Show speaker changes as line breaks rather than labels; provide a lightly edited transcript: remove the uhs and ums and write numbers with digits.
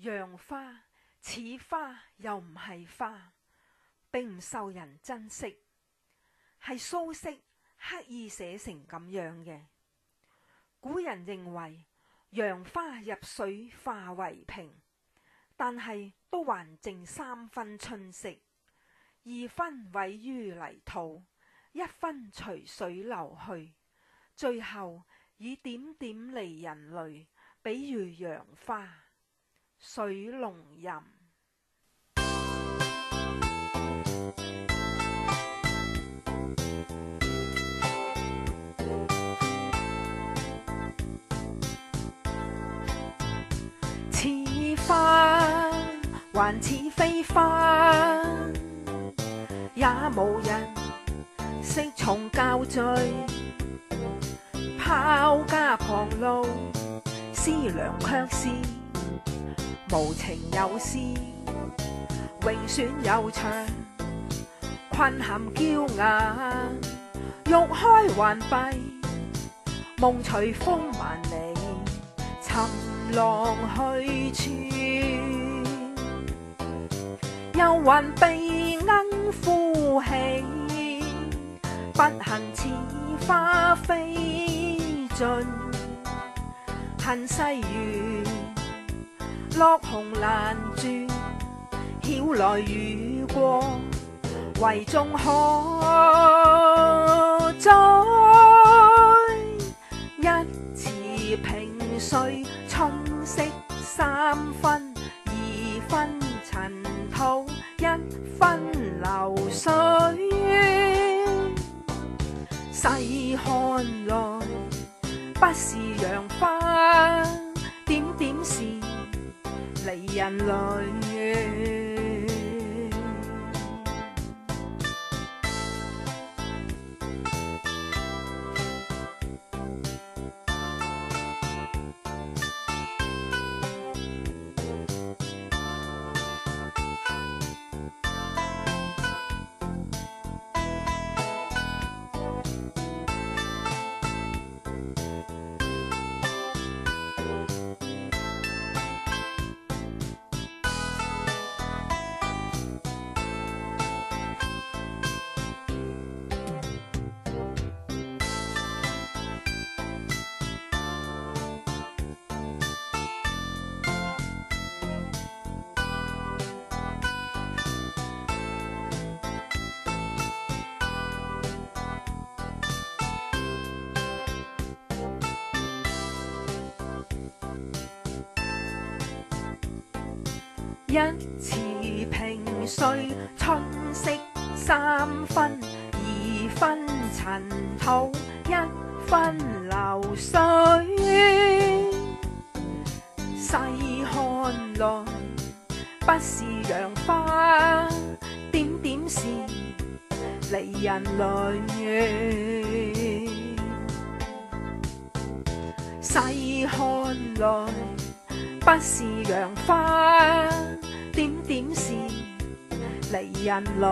洋花似花又唔係花，並唔受人珍惜，係蘇軾刻意寫成咁樣嘅。古人認為洋花入水化為萍，但係都還剩3分春色，2分毀於泥土，1分隨水流去，最後以點點離人淚比喻洋花。水龍吟。似花還似非花，也無人識從教序，拋家旁路，思量卻是無情有事，詠選悠長，困含嬌雅，欲開還閉，夢隨風萬里，尋浪去處，又還被鶯呼起，不幸似花飛盡，恨西園落紅蘭絕，曉來雨過，為眾可栽？一池萍水，春色3分，2分塵土，1分流水。細看來，不是洋花，點點是離人淚。一池萍水，春色3分，2分塵土，1分流水。細看來，不是洋花，點點是離人淚。細看來，不是洋花，點點是離人淚。